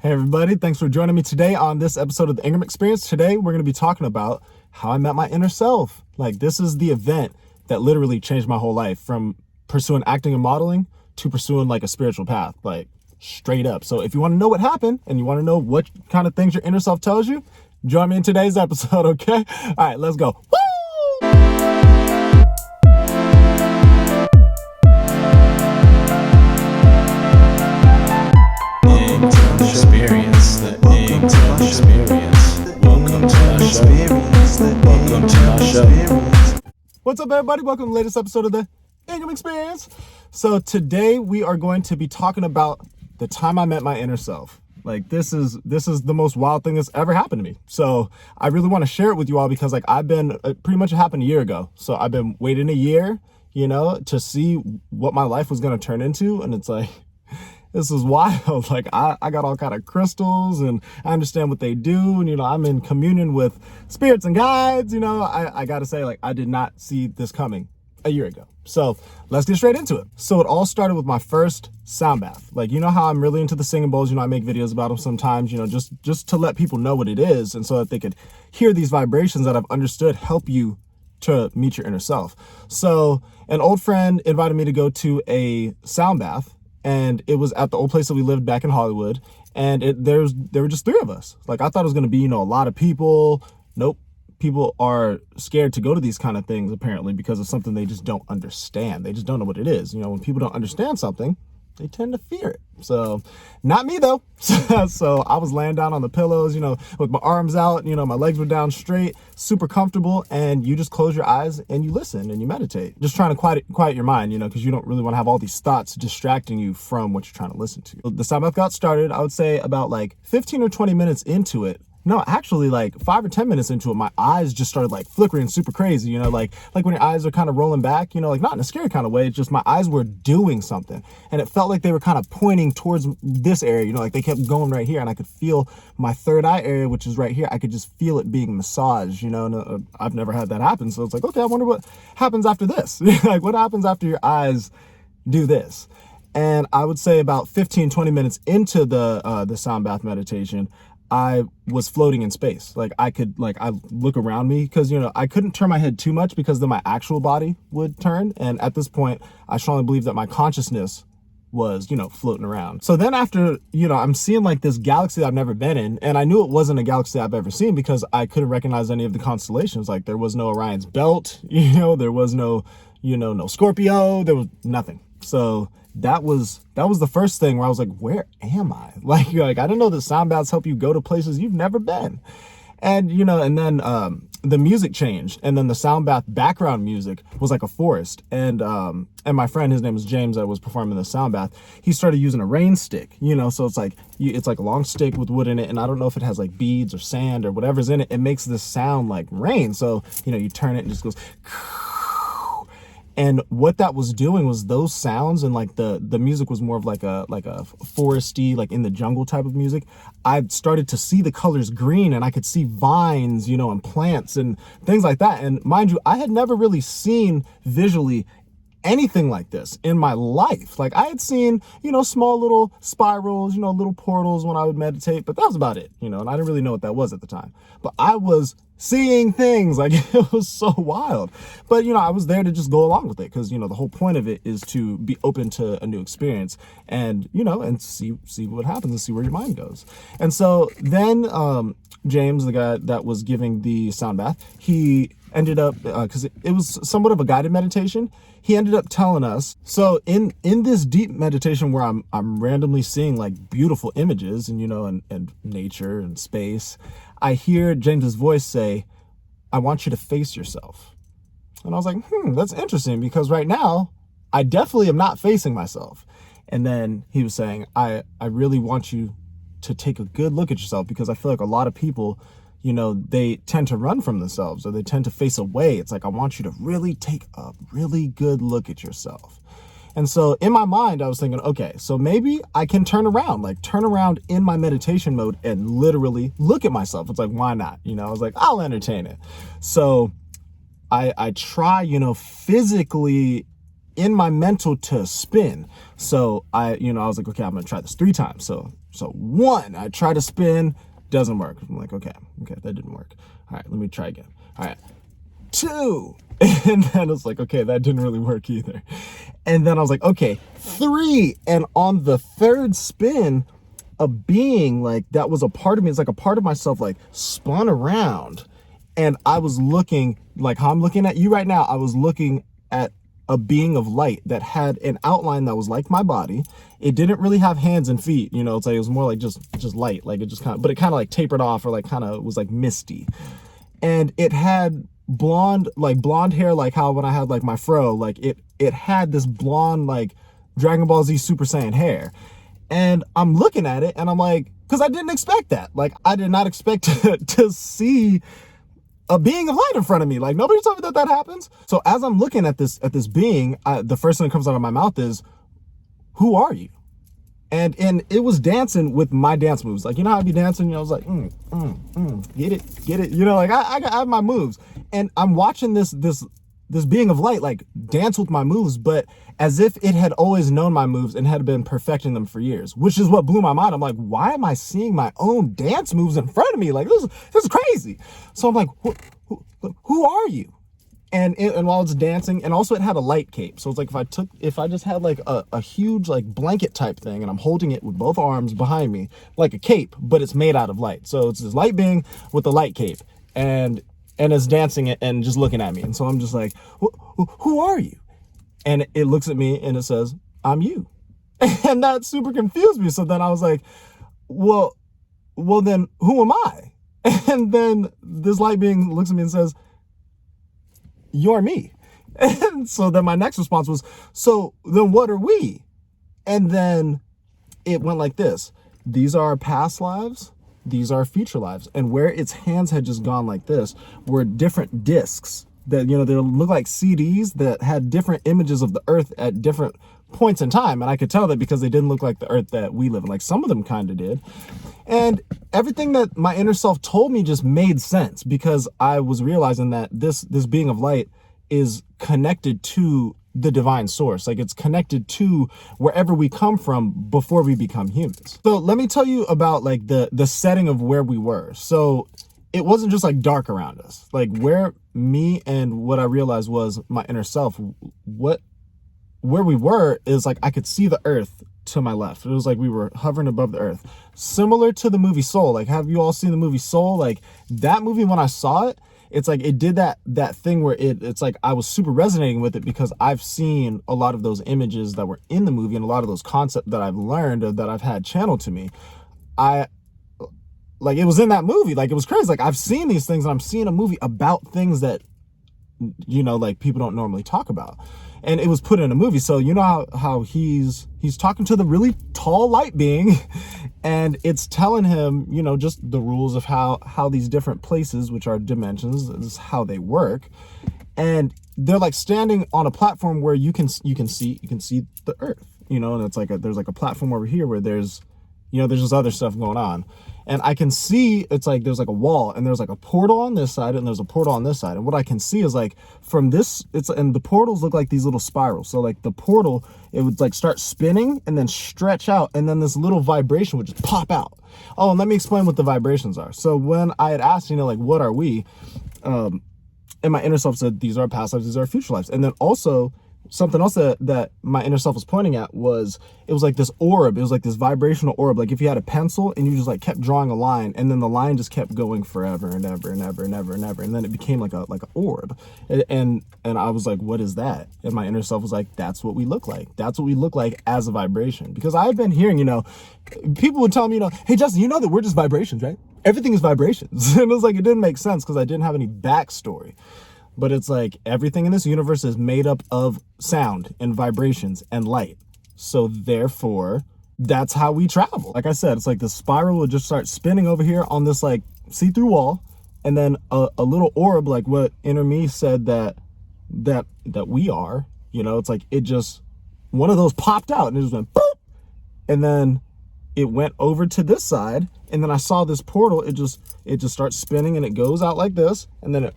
Hey everybody, thanks for joining me today on this episode of the Ingram Experience. Today we're going to be talking about how I met my inner self. Like, this is the event that literally changed my whole life, from pursuing acting and modeling to pursuing like a spiritual path, like straight up. So if you want to know what happened and you want to know what kind of things your inner self tells you, join me in today's episode, okay? All right, let's go. Woo! Experience, the Ingram Experience. Welcome to our show. Welcome to our show. What's up, everybody? Welcome to the latest episode of the Ingram Experience. So today we are going to be talking about the time I met my inner self. Like, this is the most wild thing that's ever happened to me. So I really want to share it with you all because, like, I've been pretty much, it happened a year ago. So I've been waiting a year, to see what my life was going to turn into, and it's like, this is wild. Like, I got all kind of crystals and I understand what they do. And, I'm in communion with spirits and guides. I got to say, like, I did not see this coming a year ago. So let's get straight into it. So it all started with my first sound bath. Like, how I'm really into the singing bowls. I make videos about them sometimes, just to let people know what it is. And so that they could hear these vibrations that I've understood help you to meet your inner self. So an old friend invited me to go to a sound bath. And it was at the old place that we lived back in Hollywood. And there were just three of us. Like, I thought it was going to be, a lot of people. Nope. People are scared to go to these kind of things, apparently, because of something they just don't understand. They just don't know what it is. When people don't understand something, they tend to fear it. So not me, though. So I was laying down on the pillows, with my arms out, my legs were down straight, super comfortable. And you just close your eyes and you listen and you meditate, just trying to quiet your mind, because you don't really want to have all these thoughts distracting you from what you're trying to listen to. The sound bath got started, I would say about like 15 or 20 minutes into it. No, actually, like 5 or 10 minutes into it, my eyes just started like flickering super crazy, like when your eyes are kind of rolling back, like not in a scary kind of way. It's just my eyes were doing something, and it felt like they were kind of pointing towards this area, like they kept going right here, and I could feel my third eye area, which is right here. I could just feel it being massaged, and I've never had that happen. So it's like, okay, I wonder what happens after this. Like, what happens after your eyes do this? And I would say about 15, 20 minutes into the sound bath meditation, I was floating in space. Like, I look around me because, I couldn't turn my head too much because then my actual body would turn. And at this point, I strongly believe that my consciousness was, floating around. So then after, I'm seeing like this galaxy that I've never been in. And I knew it wasn't a galaxy I've ever seen because I couldn't recognize any of the constellations. Like, there was no Orion's belt, there was no, no Scorpio, there was nothing. So that was the first thing where I was like, where am I? Like, I didn't know that sound baths help you go to places you've never been. And, and then the music changed. And then the sound bath background music was like a forest. And my friend, his name is James, that was performing the sound bath, he started using a rain stick, so it's like a long stick with wood in it. And I don't know if it has like beads or sand or whatever's in it. It makes this sound like rain. So, you turn it and it just goes. And what that was doing was those sounds, and like the music was more of like a foresty, like in the jungle type of music. I started to see the colors green, and I could see vines, and plants and things like that. And mind you, I had never really seen visually anything like this in my life. Like, I had seen, small little spirals, little portals when I would meditate, but that was about it, and I didn't really know what that was at the time. But I was seeing things, like, it was so wild. But, I was there to just go along with it because, the whole point of it is to be open to a new experience and, and see what happens and see where your mind goes. And so then James, the guy that was giving the sound bath, he ended up, because it was somewhat of a guided meditation, he ended up telling us, so in this deep meditation where I'm randomly seeing like beautiful images and, and nature and space, I hear James's voice say, I want you to face yourself. And I was like, that's interesting, because right now I definitely am not facing myself. And then he was saying, I really want you to take a good look at yourself, because I feel like a lot of people, they tend to run from themselves, or they tend to face away. It's like, I want you to really take a really good look at yourself. And so in my mind, I was thinking, okay, so maybe I can turn around in my meditation mode and literally look at myself. It's like, why not? I was like, I'll entertain it. So I try, physically in my mental to spin. So I was like, okay, I'm going to try this 3 times. So So 1, I try to spin, doesn't work. I'm like, okay, that didn't work. All right, let me try again. All right, 2. And then it's like, okay, that didn't really work either. And then I was like, okay, 3. And on the 3rd spin, a being like that was a part of me, it's like a part of myself, like spun around. And I was looking, like how I'm looking at you right now, I was looking at a being of light that had an outline that was like my body. It didn't really have hands and feet, you know, it's like it was more like just light, like it just kind of, but it kind of like tapered off, or like kind of was like misty. And it had blonde hair, like how when I had like my fro, like it had this blonde like Dragon Ball Z Super Saiyan hair. And I'm looking at it and I'm like, because I didn't expect that. Like I did not expect to see a being of light in front of me. Like nobody told me that happens. So as I'm looking at this being, the first thing that comes out of my mouth is, who are you? And it was dancing with my dance moves. Like, you know how I be dancing? You know, I was like, get it. You know, like I have my moves. And I'm watching this being of light, like dance with my moves, but as if it had always known my moves and had been perfecting them for years, which is what blew my mind. I'm like, why am I seeing my own dance moves in front of me? Like, this is crazy. So I'm like, who are you? And while it's dancing, and also it had a light cape. So it's like if I just had like a huge like blanket type thing, and I'm holding it with both arms behind me, like a cape, but it's made out of light. So it's this light being with a light cape, and it's dancing and just looking at me. And so I'm just like, who are you? And it looks at me and it says, I'm you. And that super confused me. So then I was like, well then who am I? And then this light being looks at me and says, you're me. And so then my next response was, so then what are we? And then it went like this. These are our past lives. These are future lives. And where its hands had just gone like this were different discs that, you know, they look like CDs that had different images of the earth at different points in time. And I could tell that because they didn't look like the earth that we live in. Like some of them kind of did. And everything that my inner self told me just made sense, because I was realizing that this being of light is connected to the divine source. Like it's connected to wherever we come from before we become humans. So let me tell you about like the setting of where we were. So it wasn't just like dark around us. Like where me and what I realized was my inner self, where we were is like I could see the earth to my left. It was like we were hovering above the earth. Similar to the movie Soul. Like, have you all seen the movie Soul? Like that movie, when I saw it, it's like it did that thing where it's like I was super resonating with it, because I've seen a lot of those images that were in the movie and a lot of those concepts that I've learned or that I've had channeled to me. Like it was in that movie. Like it was crazy. Like I've seen these things, and I'm seeing a movie about things that, you know, like people don't normally talk about. And it was put in a movie. So you know how he's talking to the really tall light being, and it's telling him, you know, just the rules of how these different places, which are dimensions, is how they work. And they're like standing on a platform where you can see the earth, you know, and it's like there's like a platform over here where there's, you know, there's just other stuff going on. And I can see, it's like there's like a wall, and there's like a portal on this side, and there's a portal on this side. And what I can see is like from this, and the portals look like these little spirals. So like the portal, it would like start spinning and then stretch out, and then this little vibration would just pop out. Oh, and let me explain what the vibrations are. So when I had asked, you know, like, what are we? And my inner self said, these are past lives, these are future lives. And then also something else that my inner self was pointing at was, it was like this orb. It was like this vibrational orb. Like if you had a pencil and you just like kept drawing a line, and then the line just kept going forever and ever and ever and ever and ever. And then it became like an orb. And I was like, what is that? And my inner self was like, that's what we look like. That's what we look like as a vibration. Because I had been hearing, you know, people would tell me, you know, hey, Justin, you know that we're just vibrations, right? Everything is vibrations. And it was like, it didn't make sense because I didn't have any backstory. But it's like everything in this universe is made up of sound and vibrations and light. So therefore, that's how we travel. Like I said, it's like the spiral will just start spinning over here on this like see-through wall. And then a little orb, like what inner me said that we are, you know, it's like it just, one of those popped out and it just went boop. And then it went over to this side. And then I saw this portal. It just starts spinning and it goes out like this. And then it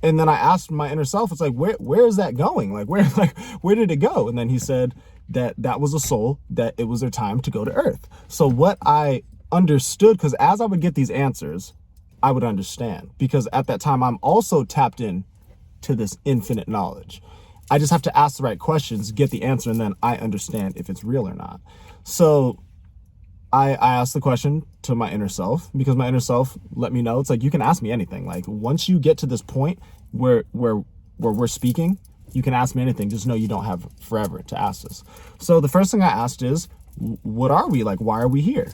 And then I asked my inner self, it's like, where is that going? Like, where did it go? And then he said, that was a soul, that it was their time to go to Earth. So what I understood, because as I would get these answers, I would understand, because at that time I'm also tapped in to this infinite knowledge. I just have to ask the right questions, get the answer, and then I understand if it's real or not. So I asked the question to my inner self, because my inner self let me know, it's like, you can ask me anything. Like, once you get to this point where we're speaking, you can ask me anything. Just know you don't have forever to ask this. So the first thing I asked is, what are we? Like, why are we here?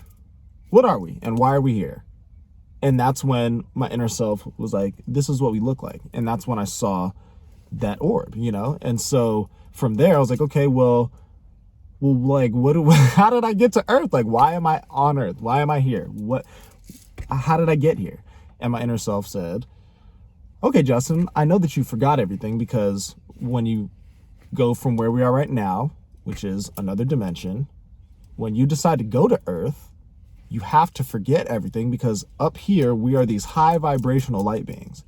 What are we? And why are we here? And that's when my inner self was like, this is what we look like. And that's when I saw that orb, you know? And so from there, I was like, okay, well, like, how did I get to Earth? Like, why am I on Earth? Why am I here? How did I get here? And my inner self said, okay, Justin, I know that you forgot everything, because when you go from where we are right now, which is another dimension, when you decide to go to Earth, you have to forget everything, because up here, we are these high vibrational light beings.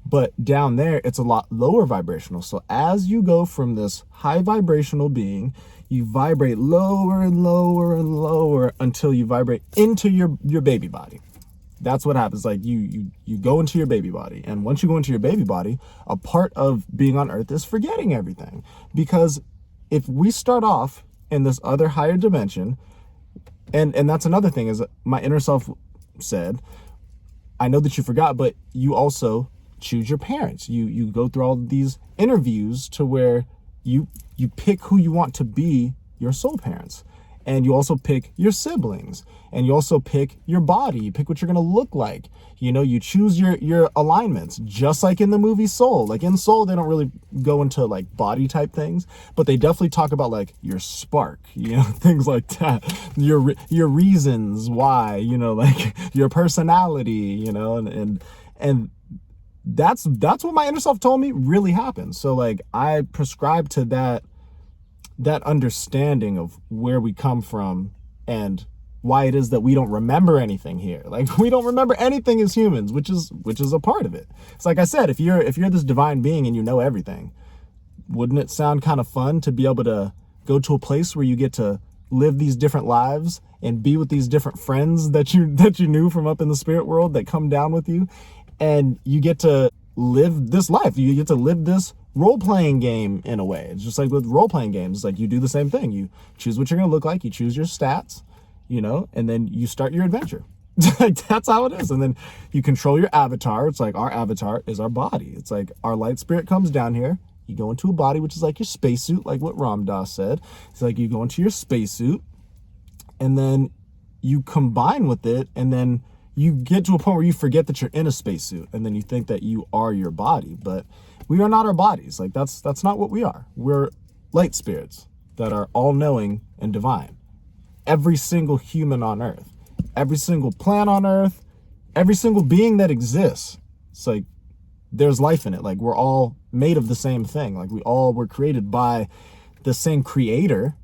But down there, it's a lot lower vibrational. So as you go from this high vibrational being, you vibrate lower and lower and lower until you vibrate into your baby body. That's what happens. Like, you go into your baby body. And once you go into your baby body, a part of being on Earth is forgetting everything. Because if we start off in this other higher dimension, and that's another thing, is my inner self said, I know that you forgot, but you also choose your parents. You go through all these interviews to where you pick who you want to be your soul parents. And you also pick your siblings, and you also pick your body. You pick what you're going to look like. You know, you choose your alignments, just like in the movie Soul. Like, in Soul, they don't really go into like body type things, but they definitely talk about like your spark, you know, things like that. Your reasons why, you know, like your personality, you know, and that's what my inner self told me really happened. So like, I prescribe to that understanding of where we come from and why it is that we don't remember anything here. Like, we don't remember anything as humans, which is a part of it. It's like I said, if you're this divine being and you know everything, wouldn't it sound kind of fun to be able to go to a place where you get to live these different lives and be with these different friends that you knew from up in the spirit world that come down with you, and you get to live this life. You get to live this role-playing game in a way. It's just like with role-playing games, it's like you do the same thing. You choose what you're going to look like, you choose your stats, you know, and then you start your adventure. Like, that's how it is. And then you control your avatar. It's like, our avatar is our body. It's like our light spirit comes down here. You go into a body, which is like your spacesuit, like what Ram Dass said. It's like you go into your spacesuit, and then you combine with it, and then you get to a point where you forget that you're in a spacesuit, and then you think that you are your body. But we are not our bodies. Like, that's not what we are. We're light spirits that are all-knowing and divine. Every single human on Earth, every single plant on Earth, every single being that exists, it's like there's life in it. Like, we're all made of the same thing. Like, we all were created by the same creator.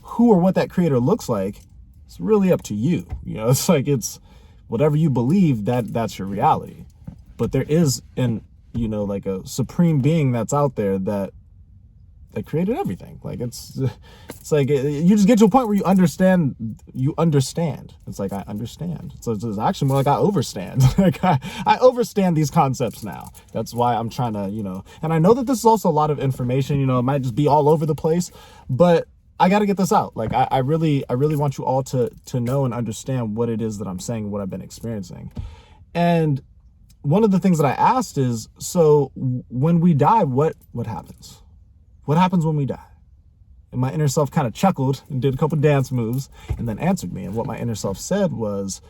Who or what that creator looks like, it's really up to you. You know, it's like, it's whatever you believe, that's your reality. But there is you know, like a supreme being that's out there that created everything. Like, it's like, you just get to a point where you understand. It's like, I understand. So it's actually more like I overstand. Like, I overstand these concepts now. That's why I'm trying to, you know, and I know that this is also a lot of information, you know, it might just be all over the place, but I got to get this out. Like, I really want you all to know and understand what it is that I'm saying, what I've been experiencing. And one of the things that I asked is, so when we die, what happens? What happens when we die? And my inner self kind of chuckled and did a couple dance moves and then answered me. And what my inner self said was,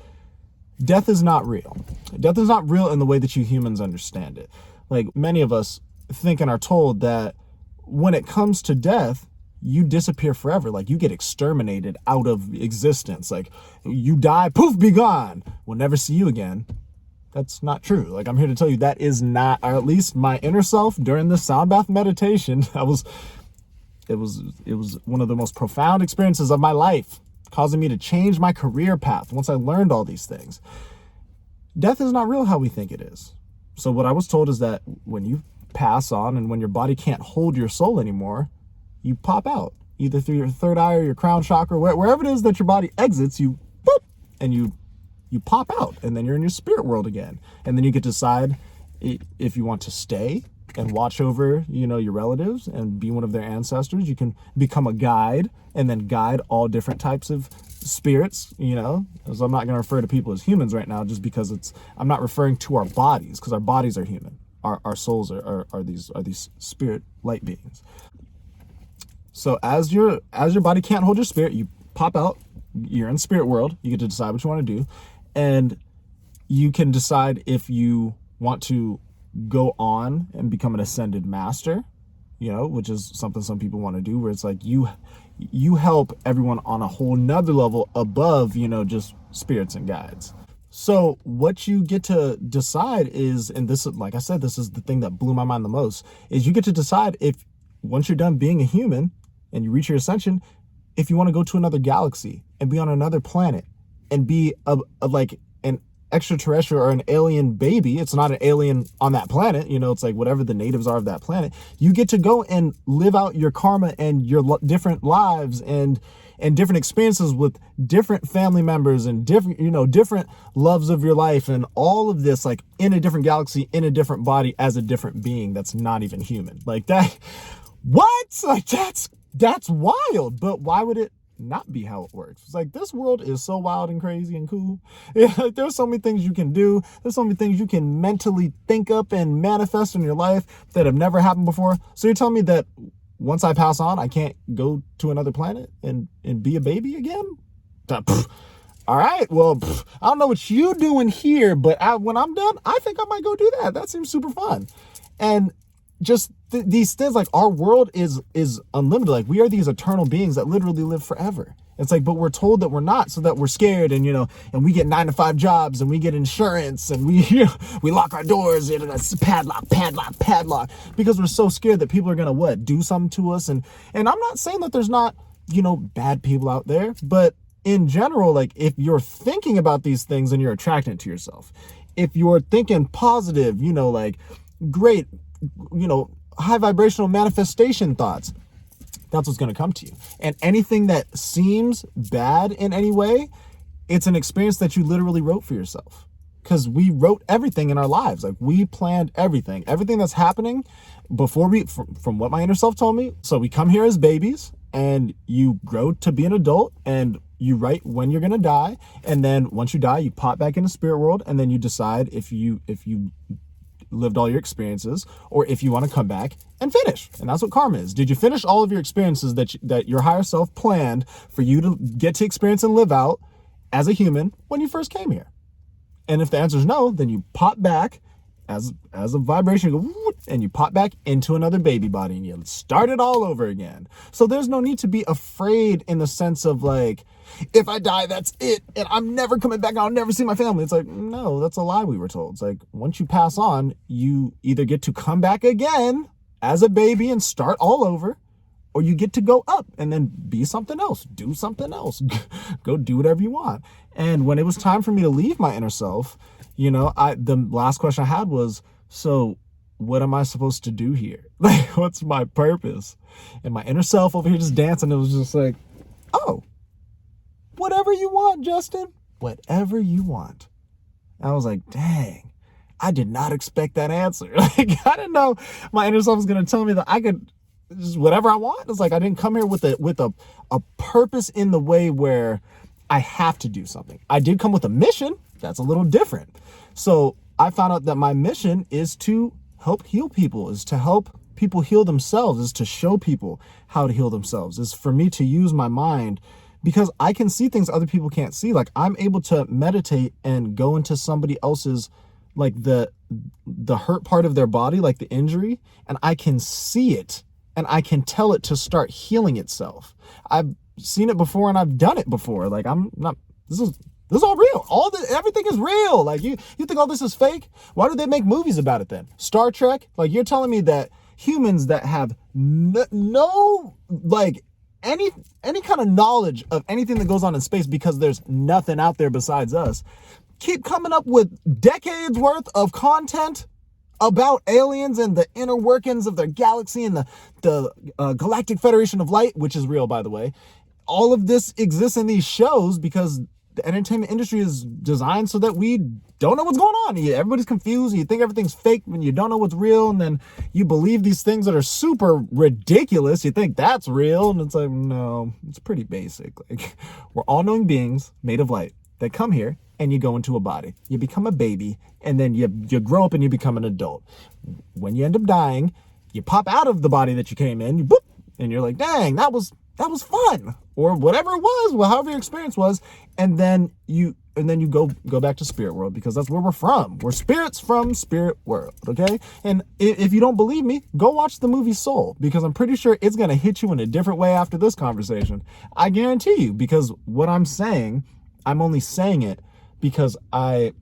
death is not real. Death is not real in the way that you humans understand it. Like, many of us think and are told that when it comes to death, you disappear forever. Like, you get exterminated out of existence. Like, you die, poof, be gone. We'll never see you again. That's not true. Like, I'm here to tell you that is not, or at least my inner self during this sound bath meditation, it was one of the most profound experiences of my life, causing me to change my career path once I learned all these things. Death is not real how we think it is. So what I was told is that when you pass on and when your body can't hold your soul anymore, you pop out. either through your third eye or your crown chakra, wherever it is that your body exits, you boop, and you pop out, and then you're in your spirit world again. And then you get to decide if you want to stay and watch over, your relatives and be one of their ancestors. You can become a guide and then guide all different types of spirits, as I'm not going to refer to people as humans right now, just because I'm not referring to our bodies, because our bodies are human. Our souls are these spirit light beings. So as your body can't hold your spirit, you pop out, you're in spirit world, you get to decide what you want to do, and you can decide if you want to go on and become an ascended master, which is something some people want to do, where it's like you help everyone on a whole nother level above, just spirits and guides. So what you get to decide is, and this, like I said, this is the thing that blew my mind the most, is you get to decide if, once you're done being a human and you reach your ascension, if you want to go to another galaxy and be on another planet and be like an extraterrestrial or an alien baby. It's not an alien on that planet, it's like whatever the natives are of that planet. You get to go and live out your karma and your different lives and different experiences with different family members and different loves of your life, and all of this, like, in a different galaxy, in a different body, as a different being that's not even human. Like that, what? Like that's wild. But why would it not be how it works? It's like, this world is so wild and crazy and cool. There's so many things you can do. There's so many things you can mentally think up and manifest in your life that have never happened before. So you're telling me that once I pass on, I can't go to another planet and be a baby again? All right, well, I don't know what you doing here, but when I'm done, I think I might go do that. That seems super fun. And just these things, like, our world is unlimited. Like, we are these eternal beings that literally live forever. It's like, but we're told that we're not, so that we're scared, and and we get 9-to-5 jobs, and we get insurance, and we lock our doors, and it's padlock, because we're so scared that people are gonna do something to us. And I'm not saying that there's not bad people out there, but in general, like, if you're thinking about these things, then you're attracting it to yourself. If you're thinking positive, like great, high vibrational manifestation thoughts, that's what's going to come to you. And anything that seems bad in any way, it's an experience that you literally wrote for yourself. Because we wrote everything in our lives. Like, we planned everything that's happening before from what my inner self told me. So we come here as babies, and you grow to be an adult, and you write when you're going to die. And then once you die, you pop back into spirit world, and then you decide if you lived all your experiences, or if you want to come back and finish. And that's what karma is. Did you finish all of your experiences that your higher self planned for you to get to experience and live out as a human when you first came here? And if the answer is no, then you pop back as a vibration, you go, whoop, and you pop back into another baby body, and you start it all over again. So there's no need to be afraid, in the sense of, like, if I die, that's it, and I'm never coming back, I'll never see my family. It's like, no, that's a lie we were told. It's like, once you pass on, you either get to come back again as a baby and start all over, or you get to go up and then be something else, do something else, go do whatever you want. And when it was time for me to leave my inner self, the last question I had was, so what am I supposed to do here? Like, what's my purpose? And my inner self over here just dancing, it was just like, oh, whatever you want, Justin, whatever you want. And I was like, dang, I did not expect that answer. Like, I didn't know my inner self was going to tell me that I could just whatever I want. It's like, I didn't come here with a purpose in the way where I have to do something. I did come with a mission. That's a little different. So I found out that my mission is to help heal people, is to help people heal themselves, is to show people how to heal themselves, is for me to use my mind, because I can see things other people can't see. Like, I'm able to meditate and go into somebody else's, like, the hurt part of their body, like the injury, and I can see it, and I can tell it to start healing itself. I've seen it before, and I've done it before. Like, this is all real. Everything is real. Like, you think all this is fake? Why do they make movies about it then? Star Trek? Like, you're telling me that humans that have no like, any kind of knowledge of anything that goes on in space, because there's nothing out there besides us, keep coming up with decades worth of content about aliens and the inner workings of their galaxy and the Galactic Federation of Light, which is real, by the way. All of this exists in these shows because the entertainment industry is designed so that we don't know what's going on. Everybody's confused. You think everything's fake when you don't know what's real. And then you believe these things that are super ridiculous. You think that's real. And it's like, no, it's pretty basic. Like, we're all knowing beings made of light that come here and you go into a body. You become a baby and then you grow up and you become an adult. When you end up dying, you pop out of the body that you came in, boop, and you're like, dang, that was fun, or whatever it was, well, however your experience was, and then you go back to spirit world, because that's where we're from. We're spirits from spirit world, okay? And if you don't believe me, go watch the movie Soul, because I'm pretty sure it's gonna hit you in a different way after this conversation. I guarantee you, because what I'm saying, I'm only saying it because I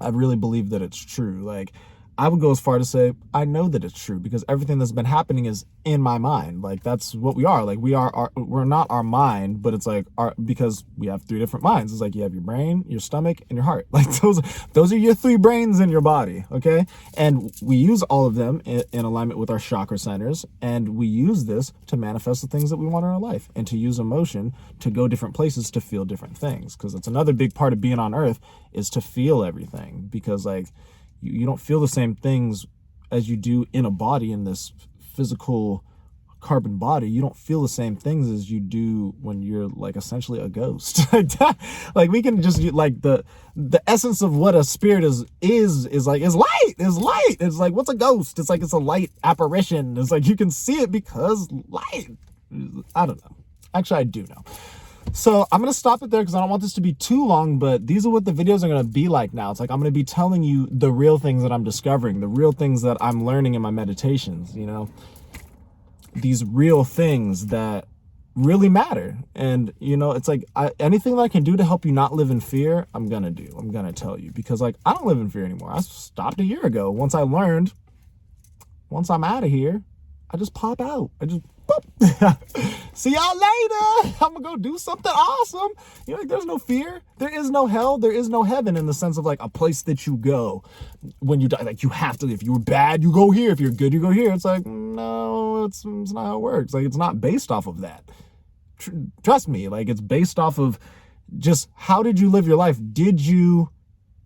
really believe that it's true. Like, I would go as far to say, I know that it's true, because everything that's been happening is in my mind. Like, that's what we are. Like, we're not our mind, but it's like because we have three different minds. It's like you have your brain, your stomach, and your heart. Like, those are your three brains in your body, okay? And we use all of them in alignment with our chakra centers, and we use this to manifest the things that we want in our life, and to use emotion to go different places to feel different things. Because that's another big part of being on Earth, is to feel everything. Because, like, you don't feel the same things as you do in a body, in this physical carbon body. You don't feel the same things as you do when you're, like, essentially a ghost. Like, we can just, like, the essence of what a spirit is light. It's like, what's a ghost? It's like, it's a light apparition. It's like, you can see it because light. I don't know. Actually, I do know. So I'm going to stop it there because I don't want this to be too long, but these are what the videos are going to be like now. It's like, I'm going to be telling you the real things that I'm discovering, the real things that I'm learning in my meditations, you know, these real things that really matter. And, you know, it's like, anything that I can do to help you not live in fear, I'm going to do. I'm going to tell you, because, like, I don't live in fear anymore. I stopped a year ago. Once I'm out of here, I just pop out. I just see y'all later. I'm gonna go do something awesome. You know, like, there's no fear. There is no hell. There is no heaven, in the sense of, like, a place that you go when you die. Like, you have to. If you were bad, you go here. If you're good, you go here. It's like, no, it's not how it works. Like, it's not based off of that. Trust me. Like, it's based off of just, how did you live your life? Did you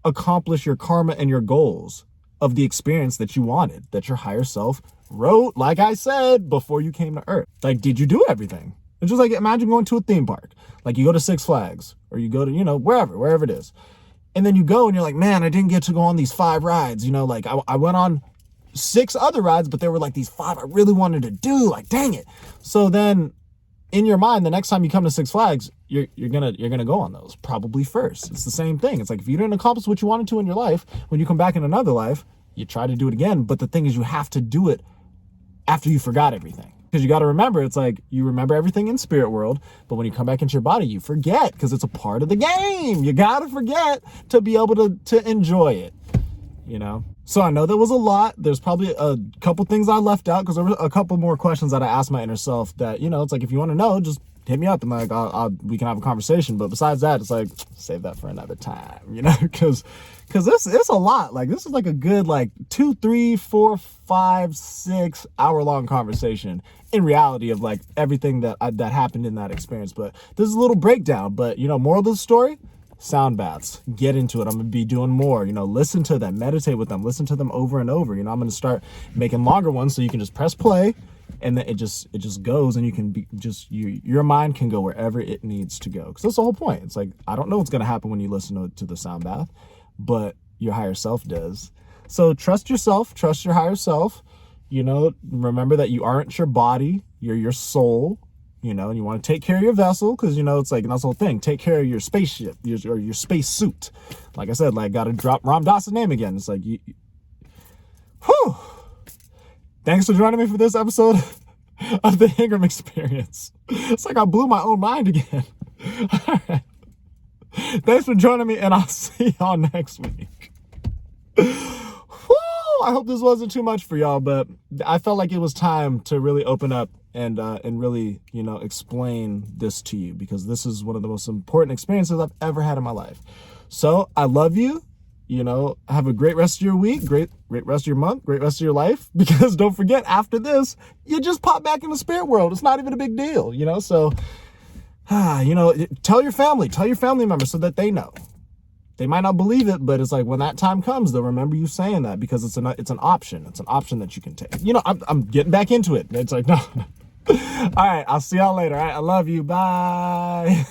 accomplish your karma and your goals of the experience that you wanted, that your higher self wrote, like I said, before you came to Earth? Like, did you do everything? It's just like, imagine going to a theme park. Like, you go to Six Flags, or you go to, you know, wherever it is. And then you go and you're like, man, I didn't get to go on these 5 rides. You know, like, I went on 6 other rides, but there were, like, these 5 I really wanted to do. Like, dang it. So then in your mind, the next time you come to Six Flags, you're gonna go on those probably first. It's the same thing. It's like, if you didn't accomplish what you wanted to in your life, when you come back in another life, you try to do it again. But the thing is, you have to do it after you forgot everything. Because you got to remember, it's like, you remember everything in spirit world, but when you come back into your body, you forget, because it's a part of the game. You got to forget to be able to enjoy it, you know? So I know there was a lot. There's probably a couple things I left out, because there were a couple more questions that I asked my inner self that, you know, it's like, if you want to know, just hit me up and, like, we can have a conversation. But besides that, it's like, save that for another time, you know? Because this is a lot. Like, this is like a good, like, 2, 3, 4, 5, 6 hour long conversation in reality of, like, everything that happened in that experience. But this is a little breakdown. But, you know, moral of the story, sound baths. Get into it. I'm going to be doing more, you know, listen to them, meditate with them, listen to them over and over. You know, I'm going to start making longer ones, so you can just press play, and then it just goes, and you can be your mind can go wherever it needs to go. Because that's the whole point. It's like, I don't know what's going to happen when you listen to the sound bath, but your higher self does. So trust yourself, trust your higher self. You know, remember that you aren't your body, you're your soul. You know, and you want to take care of your vessel, because, you know, it's like, and that's the whole thing. Take care of your spaceship, your space suit. Like I said, like, got to drop Ram Dass's name again. It's like, whew. Thanks for joining me for this episode of the Ingram Experience. It's like I blew my own mind again. All right. Thanks for joining me, and I'll see y'all next week. I hope this wasn't too much for y'all, but I felt like it was time to really open up and really, you know, explain this to you, because this is one of the most important experiences I've ever had in my life. So I love you. you know, have a great rest of your week, great rest of your month, great rest of your life. Because don't forget, after this, you just pop back in the spirit world. It's not even a big deal, you know? So, you know, tell your family members so that they know. They might not believe it, but it's like when that time comes, they'll remember you saying that, because it's an option. It's an option that you can take. You know, I'm getting back into it. It's like, no. All right, I'll see y'all later. All right, I love you. Bye.